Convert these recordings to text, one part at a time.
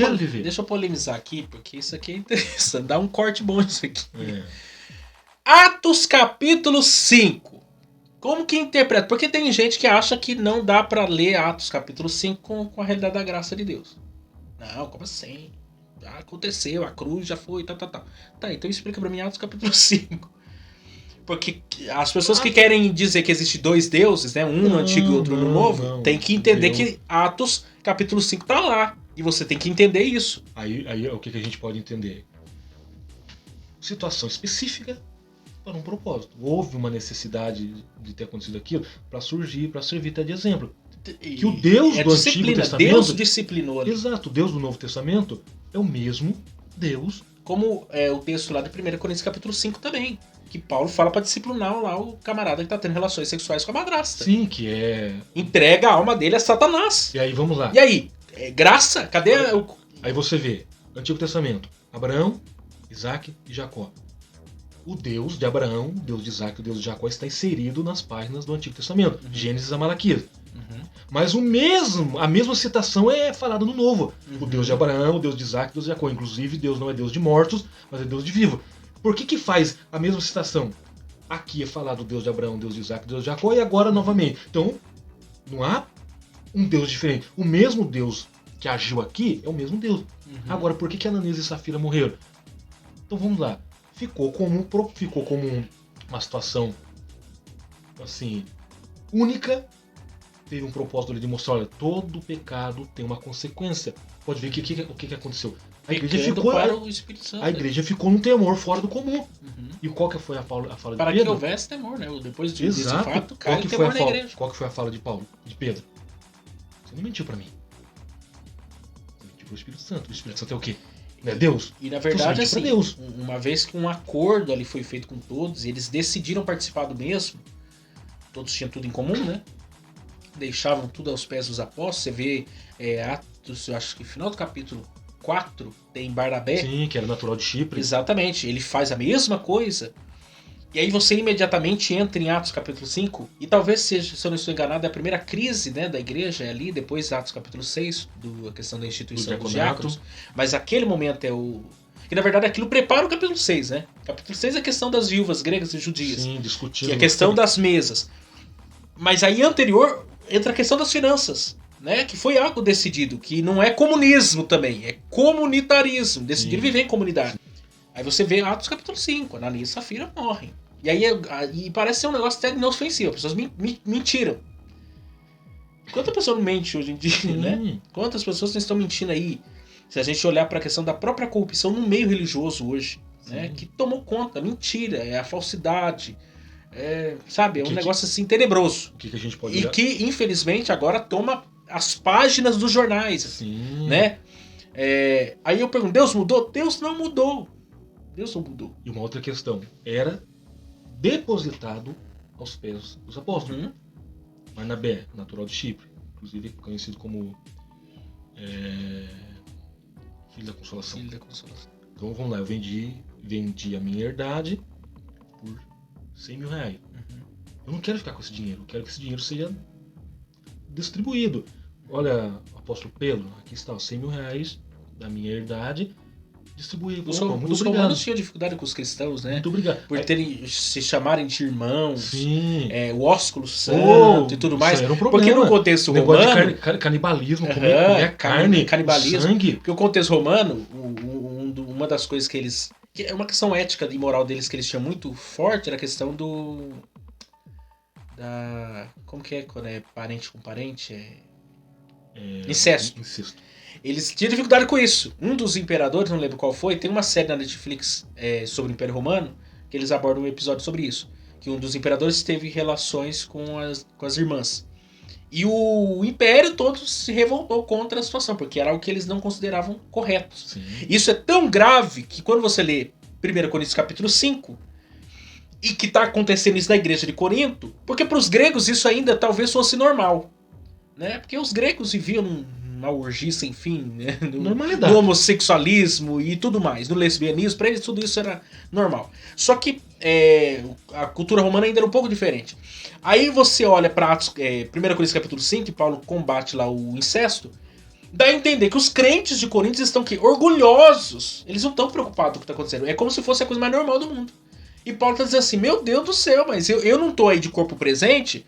quero viver. Deixa eu polemizar aqui, porque isso aqui é interessante. Dá um corte bom isso aqui. É. Atos capítulo 5. Como que interpreta? Porque tem gente que acha que não dá pra ler Atos capítulo 5 com a realidade da graça de Deus. Não, como assim? Já aconteceu, a cruz já foi, tal. Tá, então explica pra mim Atos capítulo 5. Porque as pessoas que querem dizer que existe dois deuses, né? Um no antigo e outro no novo, tem que entender que Atos capítulo 5 tá lá. E você tem que entender isso. Aí o que a gente pode entender? Situação específica para um propósito. Houve uma necessidade de ter acontecido aquilo para surgir, para servir até de exemplo. Que o Deus do Antigo Testamento... Deus disciplinou ali. Exato, o Deus do Novo Testamento é o mesmo Deus. Como é o texto lá de 1 Coríntios capítulo 5 também. Que Paulo fala para disciplinar lá o camarada que tá tendo relações sexuais com a madrasta. Sim, que é... Entrega a alma dele a Satanás. E aí, vamos lá. E aí? Graça? Cadê Aí você vê, Antigo Testamento, Abraão, Isaac e Jacó. O Deus de Abraão, o Deus de Isaac e o Deus de Jacó está inserido nas páginas do Antigo Testamento. Gênesis a Malaquias. Mas a mesma citação é falada no Novo. O Deus de Abraão, o Deus de Isaac e o Deus de Jacó. Inclusive, Deus não é Deus de mortos, mas é Deus de vivo. Por que faz a mesma citação? Aqui é falado o Deus de Abraão, Deus de Isaac e Deus de Jacó, e agora novamente. Então, não há um Deus diferente. O mesmo Deus que agiu aqui é o mesmo Deus. Agora, por que Ananias e Safira morreram? Então vamos lá. Ficou como uma situação assim única. Teve um propósito ali de mostrar, olha, todo pecado tem uma consequência. Pode ver o que aconteceu. A igreja ficou num temor fora do comum. E qual que foi a fala de Pedro? Para que houvesse temor, né? Depois desse fato, cai o temor na igreja. Qual que foi a fala de Paulo, de Pedro? Você não mentiu para mim. Você mentiu pro Espírito Santo. O Espírito Santo é o quê? Não é Deus? E na verdade, assim, Deus. Uma vez que um acordo ali foi feito com todos, e eles decidiram participar do mesmo, todos tinham tudo em comum, né? Deixavam tudo aos pés dos apóstolos. Você vê Atos, eu acho que no final do capítulo 4 tem Barnabé. Sim, que era natural de Chipre. Exatamente, ele faz a mesma coisa. E aí você imediatamente entra em Atos capítulo 5, e talvez seja, se eu não estou enganado, é a primeira crise, né, da igreja, é ali, depois Atos capítulo 6, a questão da instituição dos diáconos. Mas aquele momento é o... E na verdade aquilo prepara o capítulo 6, né? Capítulo 6 é a questão das viúvas gregas e judias. Sim, discutindo. Que é a questão das mesas. Mas aí anterior entra a questão das finanças, né? Que foi algo decidido, que não é comunismo também, é comunitarismo, decidir viver em comunidade. Aí você vê Atos capítulo 5, Ananias e Safira morrem. E aí parece ser um negócio até inofensivo, as pessoas mentiram. Quanta pessoa não mente hoje em dia, né? Quantas pessoas não estão mentindo aí? Se a gente olhar para a questão da própria corrupção no meio religioso hoje, né? Que tomou conta, mentira, é a falsidade, sabe? É um negócio assim tenebroso. Que a gente pode olhar? E que, infelizmente, agora toma as páginas dos jornais. Sim. Né? Aí eu pergunto, Deus mudou? Deus não mudou. Deus não mudou. E uma outra questão, era depositado aos pés dos apóstolos. Barnabé, natural de Chipre, inclusive conhecido como Filho da Consolação. Filho da Consolação. Então vamos lá, eu vendi a minha herdade por 100 mil reais. Eu não quero ficar com esse dinheiro, eu quero que esse dinheiro seja distribuído. Olha, apóstolo Pedro, aqui está os 100 mil reais da minha herdade. Distribuir. Os romanos tinham dificuldade com os cristãos, né? Muito obrigado. Por se chamarem de irmãos. Sim. O ósculo santo e tudo mais. Isso era um problema. Porque no contexto romano... De canibalismo, comer carne, canibalismo. Sangue. Porque o contexto romano, uma das coisas que eles... Que é uma questão ética e moral deles que eles tinham muito forte, era a questão como que é quando é parente com parente? Incesto. Eles tinham dificuldade com isso. Um dos imperadores, não lembro qual foi, tem uma série na Netflix sobre o Império Romano, que eles abordam um episódio sobre isso. Que um dos imperadores teve relações com as irmãs. E o império todo se revoltou contra a situação, porque era algo que eles não consideravam correto. Sim. Isso é tão grave que quando você lê 1 Coríntios capítulo 5, e que está acontecendo isso na igreja de Corinto, porque para os gregos isso ainda talvez fosse normal. Né? Porque os gregos viviam numa orgia sem fim, né? No homossexualismo e tudo mais, no lesbianismo, para eles tudo isso era normal. Só que a cultura romana ainda era um pouco diferente. Aí você olha para 1 Coríntios capítulo 5, que Paulo combate lá o incesto, Dá a entender que os crentes de Coríntios estão aqui orgulhosos. Eles não estão preocupados com o que está acontecendo. É como se fosse a coisa mais normal do mundo. E Paulo está dizendo assim, meu Deus do céu, mas eu não estou aí de corpo presente,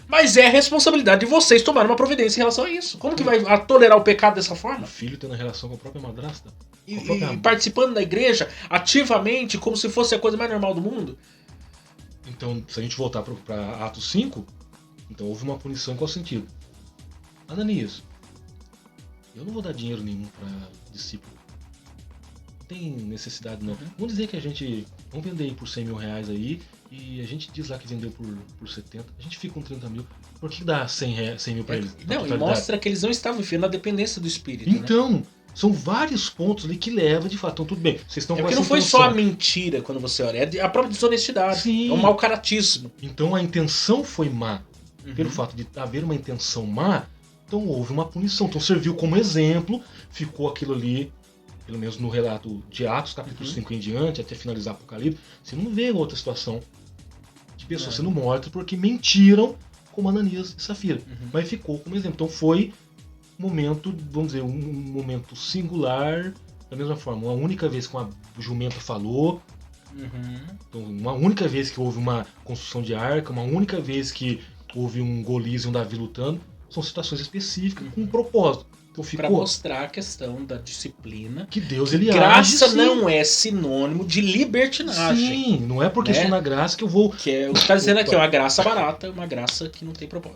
mas é a responsabilidade de vocês tomarem uma providência em relação a isso. Como que vai tolerar o pecado dessa forma? O filho tendo relação com a própria madrasta. E participando da igreja ativamente, como se fosse a coisa mais normal do mundo? Então, se a gente voltar para Atos 5, então houve uma punição em qual sentido? Ananias, eu não vou dar dinheiro nenhum para discípulo. Não tem necessidade não. Vamos dizer que vamos vender aí por 100 mil reais aí, e a gente diz lá que vendeu por 70, a gente fica com 30 mil. Por que dá 100 mil para eles? Não, e mostra que eles não estavam vivendo na dependência do Espírito. Então, né? São vários pontos ali que levam de fato. Então, tudo bem. Vocês estão com porque essa não foi intenção. só a mentira quando você olha, é a própria desonestidade. Sim. É o mau caratismo. Então a intenção foi má. Pelo fato de haver uma intenção má, então houve uma punição. Então serviu como exemplo, ficou aquilo ali, pelo menos no relato de Atos, capítulo 5 em diante, até finalizar Apocalipse, você não vê outra situação de pessoas sendo mortas porque mentiram como Ananias e Safira. Mas ficou como exemplo. Então foi um momento, vamos dizer, um momento singular, da mesma forma, uma única vez que uma jumenta falou, então, uma única vez que houve uma construção de arca, uma única vez que houve um Golias e um Davi lutando, são situações específicas com um propósito. Então para mostrar a questão da disciplina. Que Deus ele graça age, não é sinônimo de libertinagem. Sim, não é porque estou na graça que eu vou. Que é o que está dizendo aqui, é uma graça barata, uma graça que não tem propósito.